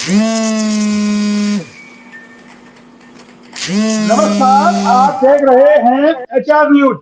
नमस्कार, आप देख रहे हैं एचआर न्यूज।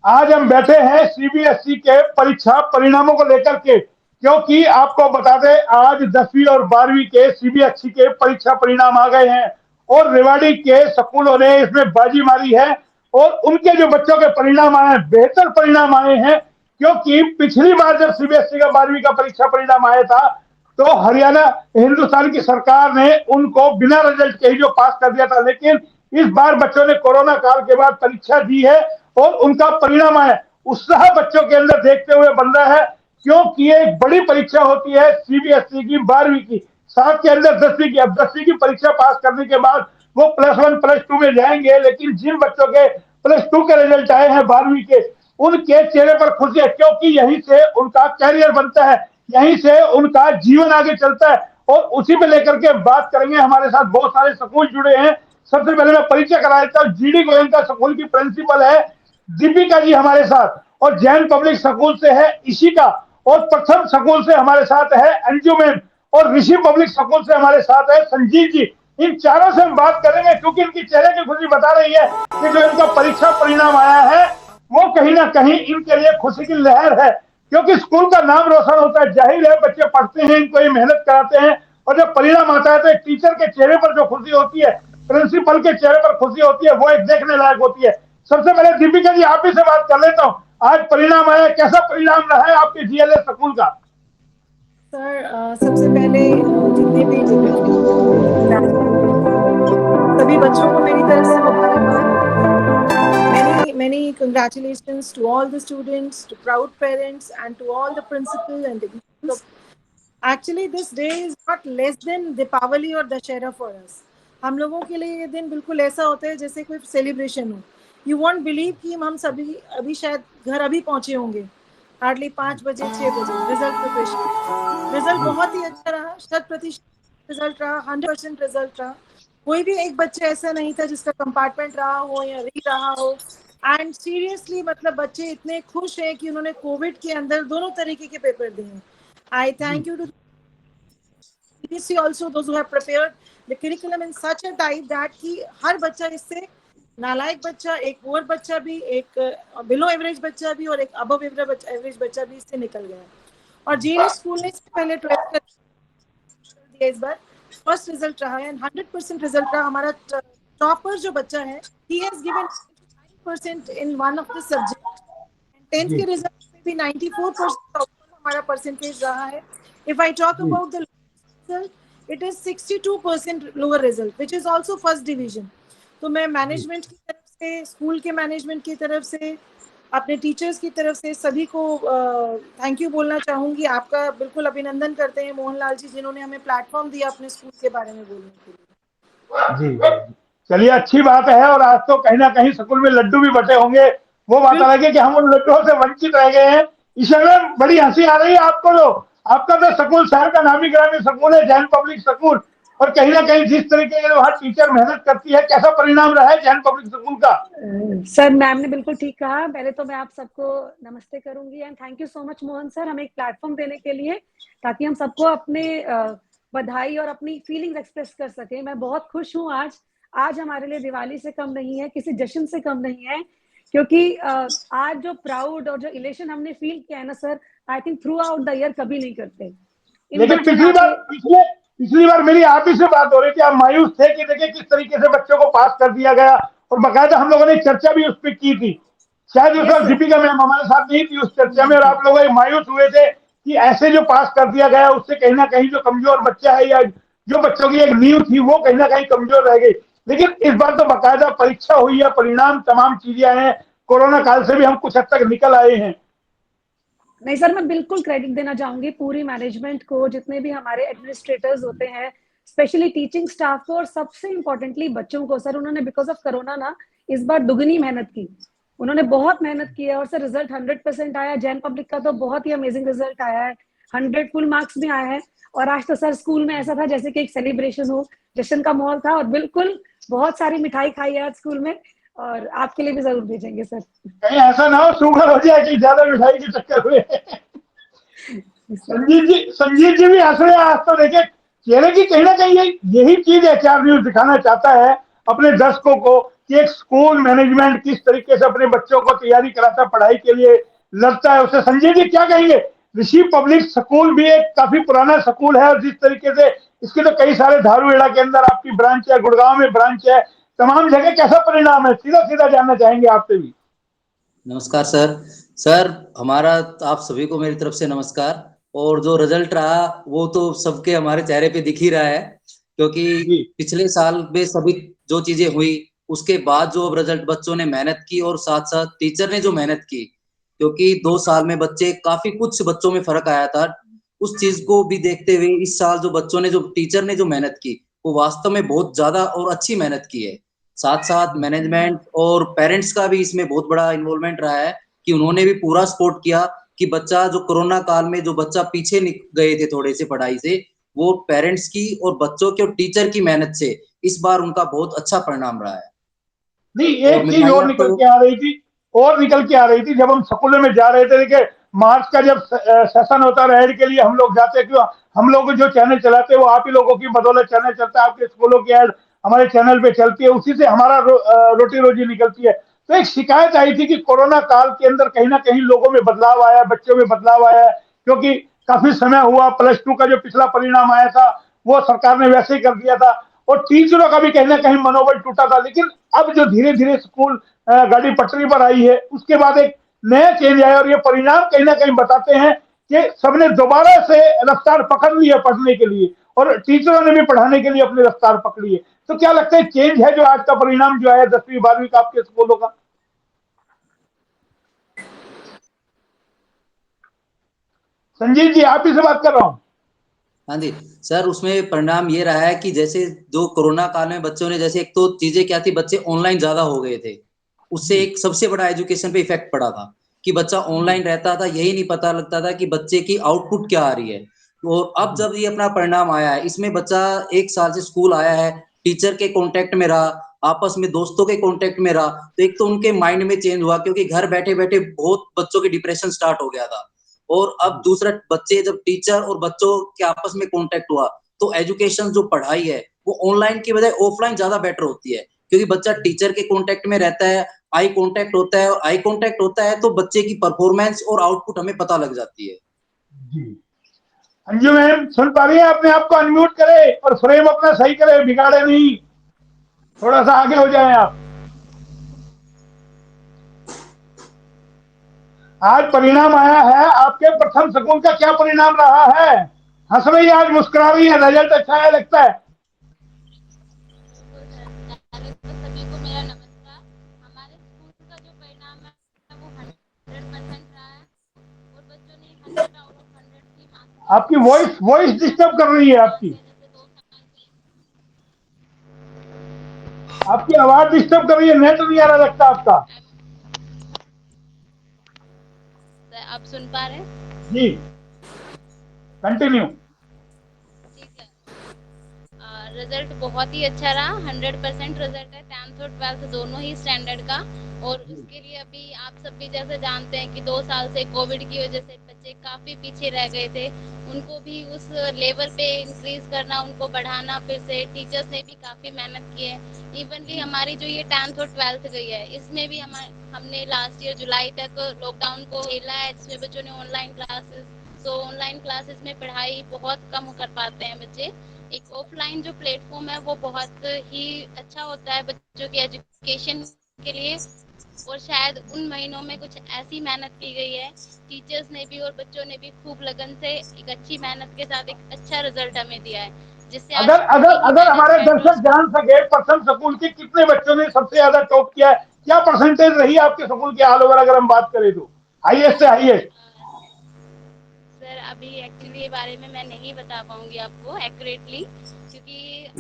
आज हम बैठे हैं सीबीएसई के परीक्षा परिणामों को लेकर के, क्योंकि आपको बता दें आज 10वीं और 12वीं के सीबीएसई के परीक्षा परिणाम आ गए हैं और रेवाड़ी के स्कूलों ने इसमें बाजी मारी है और उनके जो बच्चों के परिणाम आए हैं बेहतर परिणाम आए हैं। क्योंकि पिछली बार जब सीबीएसई का 12वीं का परीक्षा परिणाम आया था तो हरियाणा हिंदुस्तान की सरकार ने उनको बिना रिजल्ट के ही जो पास कर दिया था, लेकिन इस बार बच्चों ने कोरोना काल के बाद परीक्षा दी है और उनका परिणाम आया। उत्साह बच्चों के अंदर देखते हुए बन रहा है, क्योंकि एक बड़ी परीक्षा होती है सीबीएसई की 12वीं की, साथ के अंदर 10वीं की। अब 10वीं की परीक्षा पास करने के बाद वो +1 +2 में जाएंगे, लेकिन जिन बच्चों के +2 के रिजल्ट आए हैं 12वीं के, उनके चेहरे पर खुशी है, क्योंकि यहीं से उनका कैरियर बनता है, यहीं से उनका जीवन आगे चलता है। और उसी पे लेकर के बात करेंगे। हमारे साथ बहुत सारे स्कूल जुड़े हैं। सबसे पहले मैं परिचय करा देता हूँ। जीडी गोयनका स्कूल की प्रिंसिपल है दीपिका जी हमारे साथ, और जैन पब्लिक स्कूल से है इशिका, और प्रथम स्कूल से हमारे साथ है अंजुमन, और ऋषि पब्लिक स्कूल से हमारे साथ है संजीव जी। इन चारों से हम बात करेंगे, क्योंकि इनकी चेहरे की खुशी बता रही है कि जो इनका परीक्षा परिणाम आया है वो कहीं ना कहीं इनके लिए खुशी की लहर है, क्योंकि स्कूल का नाम रोशन होता है। जाहिर है बच्चे पढ़ते हैं, इनको ये मेहनत कराते हैं, और जब परिणाम आता है तो एक टीचर के चेहरे पर जो खुशी होती है, प्रिंसिपल के चेहरे पर खुशी होती है, वो एक देखने लायक होती है। सबसे पहले दीपिका जी आप ही से बात कर लेता हूँ। आज परिणाम आया, कैसा परिणाम रहा है आपके जीएलए स्कूल का? सर सबसे पहले जितने भी सभी बच्चों को मेरी तरफ से many congratulations to all the students, to proud parents, and to all the principal and the teachers. Actually, this day is not less than Deepavali or Dashera for us. हम लोगों के लिए ये दिन बिल्कुल ऐसा होता है जैसे कोई सेलिब्रेशन हो। यू वॉन्ट बिलीव कि हम सभी अभी शायद घर अभी पहुंचे होंगे, हार्डली 5 बजे 6 बजे। रिजल्ट बहुत ही अच्छा रहा, 100% रिजल्ट रहा, 100% रिजल्ट रहा। कोई भी एक बच्चा ऐसा नहीं था जिसका कंपार्टमेंट रहा हो या री रहा हो। एंड सीरियसली मतलब बच्चे इतने खुश हैं कि उन्होंने कोविड के अंदर दोनों तरीके के पेपर दिए। I thank you to CBSE also, those who have prepared the curriculum in such a type that कि हर बच्चा इससे, नालायक बच्चा, एक पुअर बच्चा भी, एक बिलो एवरेज बच्चा भी और एक अबव एवरेज बच्चा भी इससे निकल गया। और जीएलए स्कूल ने इससे पहले 12th का दिया, इस बार फर्स्ट रिजल्ट रहा है, 100% रिजल्ट रहा। हमारा टॉपर जो बच्चा है, he has given 9% in one of the subject, 10th के रिजल्ट में भी 94% हमारा परसेंटेज रहा है। If I talk about the result, it is 62% lower result, which is also first division. तो मैं मैनेजमेंट की तरफ से, स्कूल के मैनेजमेंट की तरफ से, अपने टीचर्स की तरफ से सभी को थैंक यू बोलना चाहूंगी। आपका बिल्कुल अभिनंदन करते हैं मोहनलाल जी, जिन्होंने हमें प्लेटफॉर्म दिया अपने स्कूल के बारे में बोलने के लिए। जी, चलिए अच्छी बात है। और आज तो कहीं ना कहीं स्कूल में लड्डू भी बटे होंगे, वो बात अलग है कि हम उन लड्डुओं से वंचित रह गए हैं। इस समय बड़ी हंसी आ रही है आपको। लोग, आपका तो स्कूल शहर का नामी गिरामी स्कूल है, जैन पब्लिक स्कूल, और कहीं ना कहीं जिस तरीके से वहाँ टीचर मेहनत करती है, कैसा परिणाम रहा है जैन पब्लिक स्कूल का? सर मैम ने बिल्कुल ठीक कहा। पहले तो मैं आप सबको नमस्ते करूंगी and thank you so much Mohan sir, हमें एक प्लेटफॉर्म देने के लिए, ताकि हम सबको अपने बधाई और अपनी फीलिंग्स एक्सप्रेस कर सके। मैं बहुत खुश हूँ आज हमारे लिए दिवाली से कम नहीं है, किसी जश्न से कम नहीं है, क्योंकि आज जो प्राउड और जो इलेशन हमने फील किया है ना sir, I think through out the year कभी नहीं करते। लेकिन पिछली बार मेरी आप ही से बात हो रही थी, आप मायूस थे कि देखिए किस तरीके से बच्चों को पास कर दिया गया, और बाकायदा हम लोगों ने चर्चा भी उस पर की थी। शायद उस वक्त दीपिका मैम हमारे साथ नहीं थी उस चर्चा में, और आप लोग मायूस हुए थे कि ऐसे जो पास कर दिया गया उससे कहीं ना कहीं जो कमजोर बच्चा है या जो बच्चों की एक नींव थी वो कहीं ना कहीं कमजोर रह गई। लेकिन इस बार तो बाकायदा परीक्षा हुई है, परिणाम तमाम चीजें आए हैं, कोरोना काल से भी हम कुछ हद तक निकल आए हैं। नहीं सर, मैं बिल्कुल क्रेडिट देना चाहूंगी पूरी मैनेजमेंट को, जितने भी हमारे एडमिनिस्ट्रेटर्स होते हैं, स्पेशली टीचिंग स्टाफ को, और सबसे इम्पोर्टेंटली बच्चों को। सर उन्होंने बिकॉज ऑफ कोरोना ना इस बार दुगनी मेहनत की, उन्होंने बहुत मेहनत की है, और सर रिजल्ट 100% आया। जैन पब्लिक का तो बहुत ही अमेजिंग रिजल्ट आया है, 100 फुल मार्क्स भी आए हैं। और आज तो सर स्कूल में ऐसा था जैसे कि एक सेलिब्रेशन हो, जश्न का माहौल था, और बिल्कुल बहुत सारी मिठाई खाई है आज स्कूल में, और आपके लिए भी जरूर भेजेंगे सर। कहीं ऐसा ना हो शुगर हो जाए कि ज्यादा मिठाई के चक्कर में। संजीव जी भी हंस रहे हैं। आज तो देखिए यानी कि कहीं ना कहीं यही चीज एचआर न्यूज दिखाना चाहता है अपने दर्शकों को कि एक स्कूल मैनेजमेंट किस तरीके से अपने बच्चों को तैयारी कराता है पढ़ाई के लिए, लड़ता है उसे। संजय जी क्या कहेंगे? ऋषि पब्लिक स्कूल भी एक काफी पुराना स्कूल है और जिस तरीके से इसके तो कई सारे धारूहेड़ा के अंदर आपकी ब्रांच है, गुड़गांव में ब्रांच है, तमाम जगह कैसा परिणाम है, सीधा सीधा जानना चाहेंगे आपसे भी। नमस्कार सर। सर हमारा आप सभी को मेरी तरफ से नमस्कार। और जो रिजल्ट रहा वो तो सबके हमारे चेहरे पे दिख ही रहा है, क्योंकि पिछले साल में सभी जो चीजें हुई उसके बाद जो अब रिजल्ट बच्चों ने मेहनत की और साथ साथ टीचर ने जो मेहनत की, क्योंकि 2 साल में बच्चे काफी कुछ बच्चों में फर्क आया था, उस चीज को भी देखते हुए इस साल जो बच्चों ने जो टीचर ने जो मेहनत की वो वास्तव में बहुत ज्यादा और अच्छी मेहनत की है। साथ साथ मैनेजमेंट और पेरेंट्स का भी इसमें बहुत बड़ा इन्वॉल्वमेंट रहा है कि उन्होंने भी पूरा सपोर्ट किया कि बच्चा जो कोरोना काल में जो बच्चा पीछे गए थे थोड़े से पढ़ाई से, वो पेरेंट्स की और बच्चों के और टीचर की मेहनत से इस बार उनका बहुत अच्छा परिणाम रहा है। नहीं, एक चीज और निकल तो के आ रही थी, और निकल के आ रही थी जब हम स्कूलों में जा रहे थे। देखिए मार्च का जब सेशन होता है एड के लिए हम लोग जाते, क्यों हम लोग जो चैनल चलाते हैं वो आप ही लोगों की बदौलत चैनल चलता है, आपके स्कूलों की एड हमारे चैनल पे चलती है, उसी से हमारा रोटी रोजी निकलती है। तो एक शिकायत आई थी कि कोरोना काल के अंदर कहीं ना कहीं लोगों में बदलाव आया, बच्चों में बदलाव आया, क्योंकि काफी समय हुआ, प्लस 2 का जो पिछला परिणाम आया था वो सरकार ने वैसे ही कर दिया था और टीचरों का भी कहीं ना कहीं मनोबल टूटा था। लेकिन अब जो धीरे धीरे स्कूल गाड़ी पटरी पर आई है उसके बाद एक नया चेंज आया और ये परिणाम कहीं ना कहीं बताते हैं कि सबने दोबारा से रफ्तार पकड़ ली है पढ़ने के लिए और टीचरों ने भी पढ़ाने के लिए अपनी रफ्तार पकड़ी है। तो क्या लगता है चेंज है जो आज का परिणाम जो आया 10वीं 12वीं का आपके स्कूलों का? संजीव जी आप ही से बात कर रहा हूँ। हाँ जी सर, उसमें परिणाम ये रहा है कि जैसे जो कोरोना काल में बच्चों ने, जैसे एक तो चीजें क्या थी, बच्चे ऑनलाइन ज्यादा हो गए थे, उससे एक सबसे बड़ा एजुकेशन पे इफेक्ट पड़ा था कि बच्चा ऑनलाइन रहता था, यही नहीं पता लगता था कि बच्चे की आउटपुट क्या आ रही है। और अब जब ये अपना परिणाम आया है, इसमें बच्चा 1 साल से स्कूल आया है, टीचर के कांटेक्ट में रहा, आपस में दोस्तों के कांटेक्ट में रहा, तो एक तो उनके माइंड में चेंज हुआ, क्योंकि घर बैठे बैठे बहुत बच्चों के डिप्रेशन स्टार्ट हो गया था। और अब दूसरा, बच्चे जब टीचर और बच्चों के आपस में कांटेक्ट हुआ तो एजुकेशन जो पढ़ाई है वो ऑनलाइन की बजाय ऑफलाइन ज्यादा बेटर होती है, क्योंकि बच्चा टीचर के कांटेक्ट में रहता है, आई कांटेक्ट होता है, और आई कांटेक्ट होता है तो बच्चे की परफॉर्मेंस और आउटपुट हमें पता लग जाती है। जी अंजू मैम सुन पा रही है? अपने आप को अनम्यूट करे और फ्रेम अपना सही करे, बिगाड़े नहीं, थोड़ा सा आगे हो जाए आप। आज परिणाम आया है आपके प्रथम स्कूल का, क्या परिणाम रहा है? हंस रही है आज, मुस्कुरा रही है, रिजल्ट अच्छा है लगता है। सभी को मेरा नमस्कार। हमारे स्कूल का जो परिणाम है वो 100% रहा है और बच्चों ने 100 आउट ऑफ 100 की मार्क्स। आपकी वॉइस डिस्टर्ब कर रही है, आपकी आवाज डिस्टर्ब कर रही है, नेट नहीं आ रहा लगता आपका। आप सुन पा रहे हैं? जी कंटिन्यू। ठीक है। रिजल्ट बहुत ही अच्छा रहा, 100% रिजल्ट है 10th और 12th दोनों ही स्टैंडर्ड का। और उसके लिए अभी आप सब भी जैसे जानते हैं कि 2 साल से कोविड की वजह से बच्चे काफ़ी पीछे रह गए थे, उनको भी उस लेवल पे इंक्रीज करना, उनको बढ़ाना, फिर से टीचर्स ने भी काफ़ी मेहनत की है। इवनली हमारी जो ये 10th और 12th गई है इसमें भी हमने लास्ट ईयर जुलाई तक लॉकडाउन को झेला है, जिसमें बच्चों ने ऑनलाइन क्लासेस, तो ऑनलाइन क्लासेस में पढ़ाई बहुत कम कर पाते हैं बच्चे। एक ऑफलाइन जो प्लेटफॉर्म है वो बहुत ही अच्छा होता है बच्चों की एजुकेशन के लिए। और शायद उन महीनों में कुछ ऐसी मेहनत की गई है, टीचर्स ने भी और बच्चों ने भी खूब लगन से एक अच्छी मेहनत के साथ एक अच्छा रिजल्ट हमें दिया है, जिससे अगर अगर अगर हमारे दर्शक जान सके प्रथम स्कूल के कितने बच्चों ने सबसे ज्यादा टॉप किया है, क्या परसेंटेज रही आपके स्कूल के ऑल ओवर, अगर हम बात करें तो हाईएस्ट से हाईएस्ट? सर अभी एक्चुअली ये बारे में मैं नहीं बता पाऊंगी आपको एक्यूरेटली, क्योंकि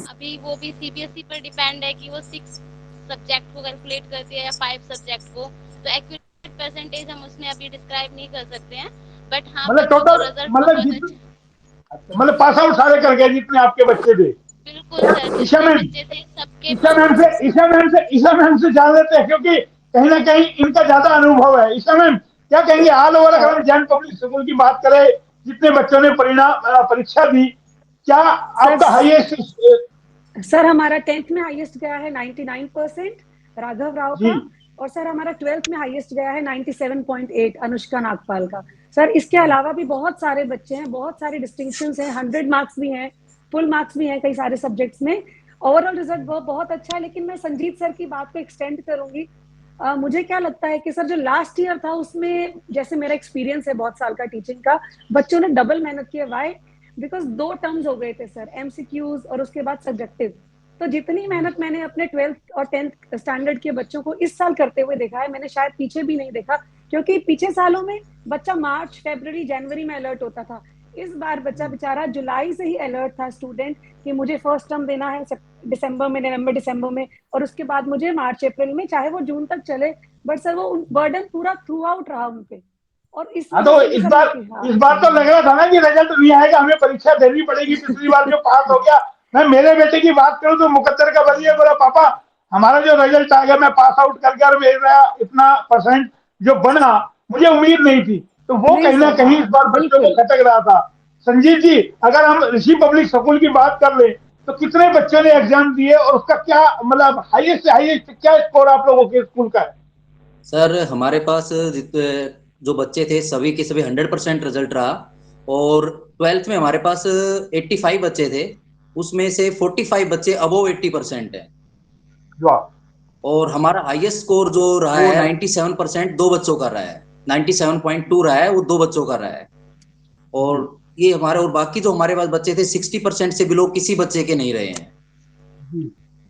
अभी वो भी सीबीएसई पर डिपेंड है कि वो 6 सब्जेक्ट को कैलकुलेट करती है या 5 सब्जेक्ट को, तो एक्यूरेट परसेंटेज हम उसमें अभी डिस्क्राइब नहीं कर सकते हैं। बट हाँ, मतलब बच्चों टोटल, को रिजल्ट मतलब बहुत जितने, अच्छा। मतलब पास आउट सारे कर गए जितने आपके बच्चे थे? बिल्कुल सर, ईशा जितने मैम, बच्चे थे सबके ईशा मैम से जान लेते हैं, क्योंकि कहीं ना कहीं इनका ज्यादा अनुभव है। ईशा मैम क्या कहेंगे ऑल ओवर, अगर हम जैन पब्लिक स्कूल की बात करें, जितने बच्चों ने परिणाम परीक्षा दी, क्या आपका हाईएस्ट? सर हमारा 10th में हाईएस्ट गया है 99% राघव राव जी। का, और सर हमारा 12th में हाईएस्ट गया है 97.8 अनुष्का नागपाल का। सर इसके अलावा भी बहुत सारे बच्चे हैं, बहुत सारे डिस्टिंक्शंस हैं, 100 मार्क्स भी हैं, फुल मार्क्स भी हैं कई सारे सब्जेक्ट्स में। ओवरऑल रिजल्ट बहुत अच्छा है। लेकिन मैं संजीत सर की बात को एक्सटेंड करूंगी। मुझे क्या लगता है कि सर जो लास्ट ईयर था उसमें, जैसे मेरा एक्सपीरियंस है बहुत साल का टीचिंग का, बच्चों ने डबल मेहनत की है। वाई? बिकॉज 2 टर्म्स हो गए थे सर, एमसीक्यूज और उसके बाद सब्जेक्टिव। तो जितनी मेहनत मैंने अपने 12th और 10th स्टैंडर्ड के बच्चों को इस साल करते हुए देखा है, मैंने शायद पीछे भी नहीं देखा। क्योंकि पीछे सालों में बच्चा मार्च, फरवरी, जनवरी में अलर्ट होता था। इस बार बच्चा बेचारा जुलाई से ही अलर्ट था स्टूडेंट कि मुझे फर्स्ट टर्म देना है दिसंबर में, नवंबर दिसंबर में, और उसके बाद मुझे मार्च अप्रैल में, चाहे वो जून तक चले। बट सर वो बर्डन पूरा थ्रू आउट रहा उन पे। और इस हाँ, वजह तो से भी इस सर बार तो लग रहा था ना कि रिजल्ट नहीं आएगा, हमें परीक्षा देनी पड़ेगी। पिछली बार जो पास हो गया, मैं मेरे बेटे की बात करूं तो मुकद्दर का बलिया बोला, पापा हमारा जो रिजल्ट आ गया, मैं पास आउट कर गया और मेरा इतना परसेंट जो बना, मुझे उम्मीद नहीं थी। तो वो नहीं कहीं ना सर, कहीं इस बार बच्चों को बिल्कुल। खटक रहा था। संजीव जी, अगर हम ऋषि पब्लिक स्कूल की बात कर ले तो कितने बच्चों ने एग्जाम दिए और उसका क्या मतलब हाईएस्ट से हाईएस्ट क्या स्कोर आप लोगों के स्कूल का है? सर हमारे पास जो बच्चे थे सभी के सभी 100% रिजल्ट रहा। और 12th में हमारे पास 85 बच्चे थे, उसमें से 45 बच्चे अबोव 80% है। वाह। और हमारा हाईएस्ट स्कोर जो रहा वो है 97%, 2 बच्चों का रहा है। 97.2 रहा है, वो 2 बच्चों का रहा है। और ये हमारे, और बाकी जो हमारे पास बच्चे थे 60% से बिलो किसी बच्चे के नहीं रहे हैं।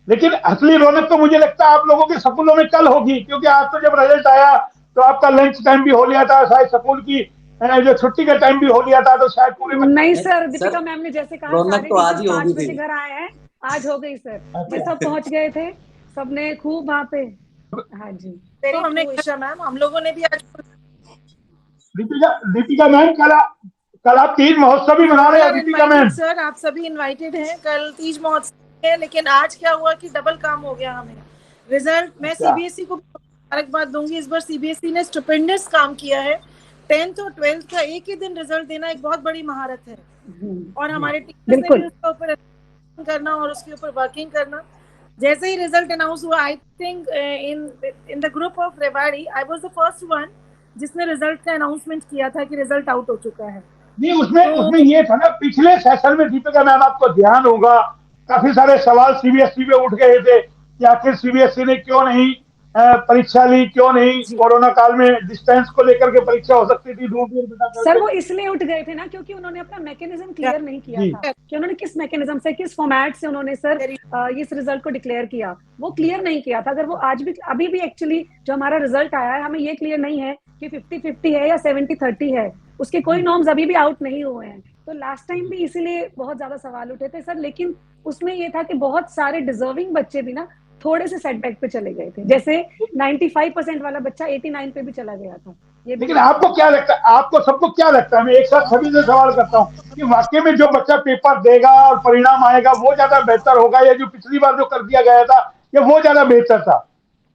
लेकिन असली रौनक तो मुझे लगता है आप लोगों के स्कूलों में कल होगी, क्योंकि आज तो जब रिजल्ट आया तो आपका लंच टाइम भी हो लिया था, शायद स्कूल की जो छुट्टी का टाइम भी हो लिया था, तो शायद पूरे नहीं बच्चे। सर, सर दीपिका मैम ने जैसे कहा रौनक सारे तो आज टीचर्स ही होगी 5 बजे थी। घर आए हैं। आज हो गई सर, ये सब पहुंच गए थे, सबने खूब वहां पे। हाँ जी, तो हमने ईशा मैम, हम लोगों ने भी आज दीपिका दीपिका मैम, कल आप तीज महोत्सव भी मना रहे हैं दीपिका मैम? सर, आप सभी इनवाइटेड हैं। कल तीज महोत्सव है, लेकिन आज क्या हुआ कि डबल काम हो गया हमें। रिजल्ट मैं अच्छा। सीबीएसई को मुबारकबाद दूंगी। इस बार सीबीएसई ने स्टुपेंडस काम किया है। 10th और 12th का एक ही दिन रिजल्ट देना एक बहुत बड़ी महारत है, और हमारे टीचर्स ने भी बिल्कुल। उसके ऊपर करना और उसके ऊपर वर्किंग करना। जैसे ही रिजल्ट अनाउंस हुआ, I think in the group of Rewari I was the first one जिसने रिजल्ट का अनाउंसमेंट किया था कि रिजल्ट आउट हो चुका है। नहीं, उसमें तो उसमें ये था ना, पिछले सेशन में दीपिका मैम आपको ध्यान होगा, काफी सारे सवाल सीबीएसई पे उठ गए थे कि आखिर सीबीएसई ने क्यों नहीं परीक्षा ली, क्यों नहीं कोरोना काल में डिस्टेंस को लेकर के परीक्षा हो सकती थी दूर दूर बिठा सर करके। वो इसलिए उठ गए थे ना क्योंकि उन्होंने अपना मैकेनिज्म क्लियर नहीं किया जी। था कि उन्होंने किस मैकेनिज्म से, किस फॉर्मेट से उन्होंने सर इस रिजल्ट को डिक्लेयर किया, वो क्लियर नहीं किया था। अगर वो आज भी, अभी भी एक्चुअली जो हमारा रिजल्ट आया है, हमें ये क्लियर नहीं है कि 50-50 है या 70-30 है, उसके कोई नॉर्म्स अभी भी आउट नहीं हुए हैं। तो लास्ट टाइम भी इसीलिए बहुत ज्यादा सवाल उठे थे सर। लेकिन उसमें ये था कि बहुत सारे डिजर्विंग बच्चे भी ना थोड़े से सेटबैक पे चले गए थे। जैसे 95% वाला बच्चा 89 पे भी चला गया था। ये भी लेकिन आपको क्या लगता है, आपको सबको क्या लगता है, मैं एक साथ सभी से सवाल करता हूँ कि वाकई में जो बच्चा पेपर देगा और परिणाम आएगा वो ज्यादा बेहतर होगा, या जो पिछली बार जो कर दिया गया था या वो ज्यादा बेहतर था?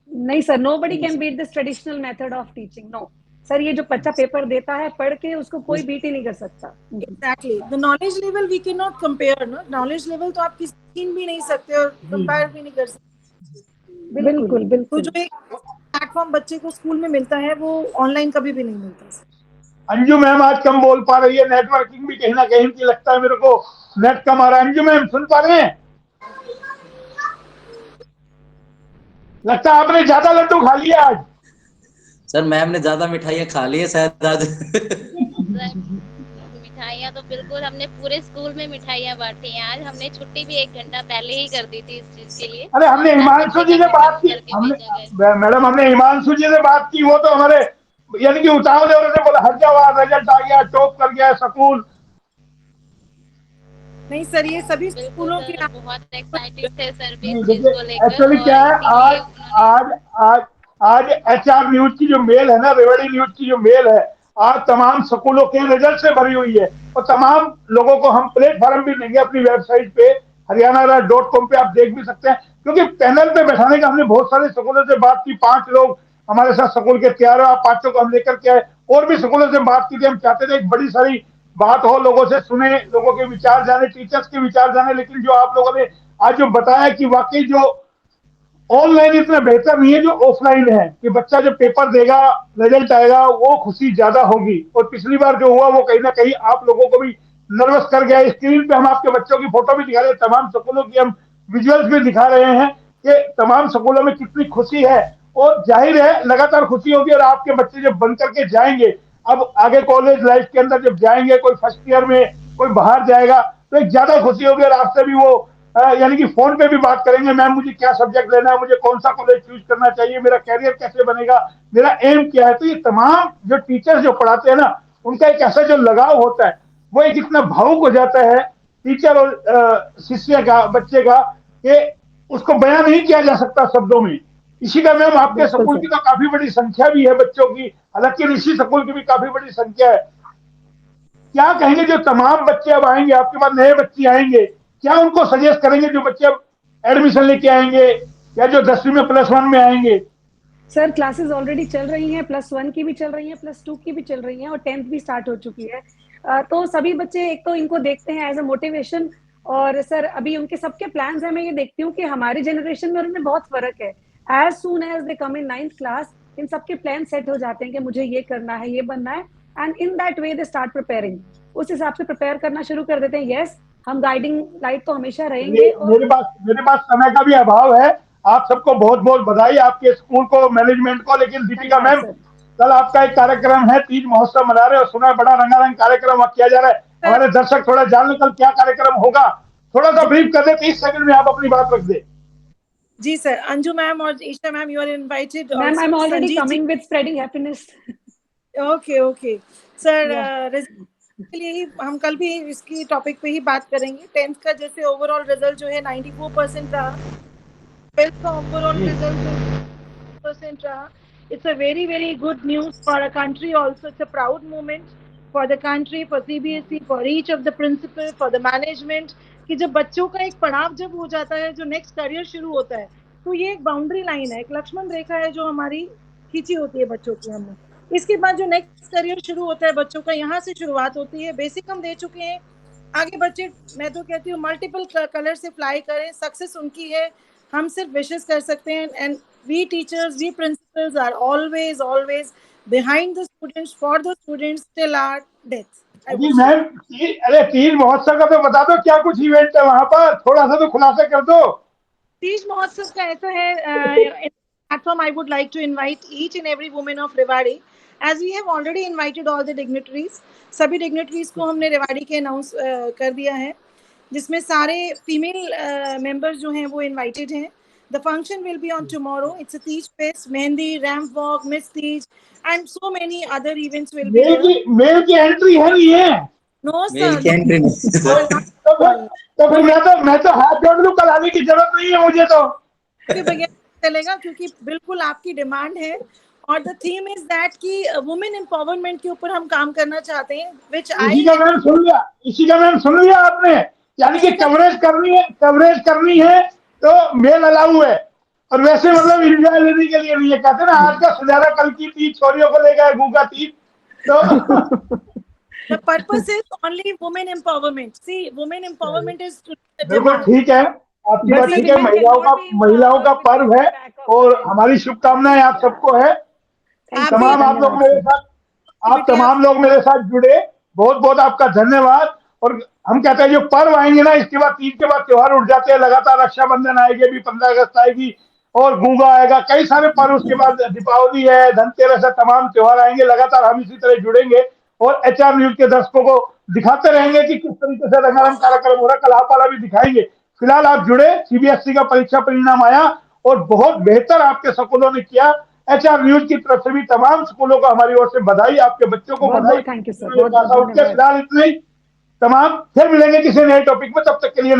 नहीं sir, nobody can beat this traditional method of teaching. No sir, ये जो बच्चा पेपर देता है पढ़ के, उसको कोई बीट ही नहीं कर सकता। Exactly, the knowledge level we can not compare ना। नॉलेज लेवल तो आप किसी छीन भी नहीं सकते और कंपेयर भी नहीं कर सकते। बिल्कुल तो बिल्कुल। जो एक प्लेटफॉर्म बच्चे को स्कूल में मिलता है वो ऑनलाइन कभी भी नहीं मिलता। अंजू मैम आज कम बोल पा रही है, नेटवर्किंग भी कहीं ना कहीं की लगता है मेरे को, नेट कम आ रहा है। अंजू मैम सुन पा रहे हैं? लगता है आपने ज्यादा लड्डू खा लिया आज। सर मैम ने ज्यादा मिठाइयाँ खा ली है शायद आज। मिठाइयाँ तो बिल्कुल, हमने पूरे स्कूल में मिठाइयाँ बांटी हैं। आज हमने छुट्टी भी 1 घंटा पहले ही कर दी थी इस चीज के लिए। अरे हमने हिमांशु जी से बात की, मैडम हमने हिमांशु जी से बात की, वो तो हमारे यानी कि उतावले होने से बोला हट जाओ, रिजल्ट आ गया, टॉप कर गया स्कूल। नहीं सर, ये सभी स्कूलों की बहुत एक्साइटेड थे सर भी इस नहीं, चीज देखिए को लेकर। एक्चुअली क्या है, आज आज आज आज एचआर न्यूज की जो मेल है ना, रेवाड़ी न्यूज की जो मेल है, आज तमाम स्कूलों के रिजल्ट से भरी हुई है। और तमाम लोगों को हम प्लेटफॉर्म भी देंगे अपनी वेबसाइट पे हरियाणा.com पे, आप देख भी सकते हैं। क्योंकि पैनल पे बैठाने का हमने बहुत सारे स्कूलों से बात की, 5 लोग हमारे साथ स्कूल के तैयार हो, आप 5 को हम लेकर के आए, और भी स्कूलों से बात की थी। हम चाहते थे एक बड़ी सारी बात हो, लोगों से सुने, लोगों के विचार जाने, टीचर्स के विचार जाने। लेकिन जो आप लोगों ने आज जो बताया कि वाकई जो ऑनलाइन इतना बेहतर नहीं है जो ऑफलाइन है, कि बच्चा जब पेपर देगा, रिजल्ट आएगा, वो खुशी ज्यादा होगी। और पिछली बार जो हुआ वो कहीं ना कहीं आप लोगों को भी नर्वस कर गया। स्क्रीन पे हम आपके बच्चों की फोटो भी दिखा रहे हैं, तमाम स्कूलों की हम विजुअल्स भी दिखा रहे हैं कि तमाम स्कूलों में कितनी खुशी है। और जाहिर है लगातार खुशी होगी। और आपके बच्चे जब बन करके जाएंगे, अब आगे कॉलेज लाइफ के अंदर जब जाएंगे, कोई फर्स्ट ईयर में, कोई बाहर जाएगा, तो एक ज्यादा खुशी होगी। और आपसे भी वो यानी कि फोन पे भी बात करेंगे, मैम मुझे क्या सब्जेक्ट लेना है, मुझे कौन सा कॉलेज चूज करना चाहिए, मेरा कैरियर कैसे बनेगा, मेरा एम क्या है। तो ये तमाम जो टीचर्स जो पढ़ाते हैं ना, उनका एक ऐसा जो लगाव होता है, वो एक इतना भावुक हो जाता है टीचर और शिष्य का, बच्चे का, कि उसको बयान नहीं किया जा सकता शब्दों में। इसी का मैम आपके स्कूल की तो काफी बड़ी संख्या भी है बच्चों की, हालांकि ऋषि स्कूल की भी काफी बड़ी संख्या है। क्या कहेंगे जो तमाम बच्चे अब आएंगे आपके पास, नए बच्चे आएंगे, क्या उनको सजेस्ट करेंगे जो बच्चे अब एडमिशन लेके आएंगे या जो 10वीं में +1 में आएंगे? सर क्लासेस ऑलरेडी चल रही हैं, +1 की भी चल रही हैं, +2 की भी चल रही हैं और 10th भी स्टार्ट हो चुकी है। तो सभी बच्चे एक तो इनको देखते हैं एज अ मोटिवेशन। और सर अभी उनके सबके प्लान्स हैं, मैं ये देखती हूँ कि हमारी जनरेशन में और उनमें बहुत फर्क है। As soon as they come in 9th class, इन सबके प्लान सेट हो जाते हैं कि मुझे ये करना है, ये बनना है, and in that way they start preparing. उस हिसाब से प्रिपेयर करना शुरू कर देते हैं। यस, हम गाइडिंग लाइट तो हमेशा रहेंगे। और मेरे पास समय का भी अभाव है। आप सबको बहुत बहुत बधाई, आपके स्कूल को, मैनेजमेंट को। लेकिन दीपिका मैम, कल आपका एक कार्यक्रम है, तीज महोत्सव मना रहे हो, सुना है बड़ा रंगारंग कार्यक्रम किया जा रहा है। हमारे दर्शक थोड़ा जान लें कल क्या कार्यक्रम होगा, थोड़ा सा ब्रीफ कर दे, 30 सेकंड में आप अपनी बात रख दे। जी सर, अंजू मैम और Isha ma'am, you are invited. Ma'am I am already coming with spreading happiness. Okay sir, के लिए ही हम कल भी इसकी टॉपिक पे ही बात करेंगे। 10th का जैसे ओवरऑल रिजल्ट जो है 94% रहा, 12th का ओवरऑल रिजल्ट 1% रहा। It's a very good news for a country also. It's a proud moment for the country, for CBSE, for each of the principal, for the management, कि जब बच्चों का एक पड़ाव जब हो जाता है, जो नेक्स्ट करियर शुरू होता है, तो ये एक बाउंड्री लाइन है, एक लक्ष्मण रेखा है जो हमारी खींची होती है बच्चों की हमने। इसके बाद जो नेक्स्ट करियर शुरू होता है बच्चों का, यहाँ से शुरुआत होती है। बेसिक हम दे चुके हैं, आगे बच्चे, मैं तो कहती हूँ मल्टीपल कलर से फ्लाई करें, सक्सेस उनकी है, हम सिर्फ विशेस कर सकते हैं। And we teachers, we principals are always behind the students, for the students till our death. जी मैम, अरे तीज महोत्सव का तो बता दो, क्या कुछ इवेंट है वहां पर, थोड़ा सा तो खुलासा कर दो। तीज महोत्सव का ऐसा है, platform I would like to invite each and every woman of Rewari, as we have already invited all the dignitaries। सभी dignitaries को हमने रेवाड़ी के अनाउंस कर दिया है, जिसमें सारे फीमेल मेंबर्स जो हैं वो इनवाइटेड हैं। The function will be on tomorrow. It's a Teej Fest, Mehndi, Ramp Walk, Miss Teej, and so many other events will be there. Male की एंट्री है नहीं है? No मेल की sir. एंट्री नहीं। तो फिर मैं तो हाथ जोड़ लूं, कल आने की जरूरत नहीं है मुझे तो। के बगैर चलेगा, क्योंकि बिल्कुल आपकी डिमांड है। और द थीम इज दैट कि वुमेन एम्पावरमेंट के ऊपर हम काम करना चाहते हैं, व्हिच इसी का मैम सुन लिया आपने, यानी कि कवरेज करनी है तो मेल अलाउ है, और वैसे मतलब एंजॉय लेने के लिए नहीं है। कहते ना आज का सुजारा कल की तीज, छोरियों को ले गए गूंगा तीज। तो the purpose is only women empowerment. See, women empowerment is बिल्कुल ठीक है, आपकी बात ठीक है। महिलाओं का पर्व है और हमारी शुभकामनाएं आप सबको है। तमाम आप लोग मेरे साथ जुड़े, बहुत बहुत आपका धन्यवाद। और हम कहते हैं जो पर्व आएंगे ना, इसके बाद तीज के बाद त्योहार उठ जाते हैं लगातार। रक्षाबंधन आएगी, अभी 15 अगस्त आएगी, और गूंगा आएगा, कई सारे पर्व। उसके बाद दीपावली है, धनतेरस है, तमाम त्योहार आएंगे। लगातार हम इसी तरह जुड़ेंगे और HR न्यूज के दर्शकों को दिखाते रहेंगे कि किस तरीके से रंगारंग कार्यक्रम हो रहा है। कल आप वाला भी दिखाएंगे। फिलहाल आप जुड़े, CBSE का परीक्षा परिणाम आया और बहुत बेहतर आपके स्कूलों ने किया। HR न्यूज की तरफ से भी तमाम स्कूलों को हमारी ओर से बधाई, आपके बच्चों को बधाई। Thank you sir. फिलहाल इतना ही, तमाम फिर मिलेंगे किसी नए टॉपिक में, तब तक के लिए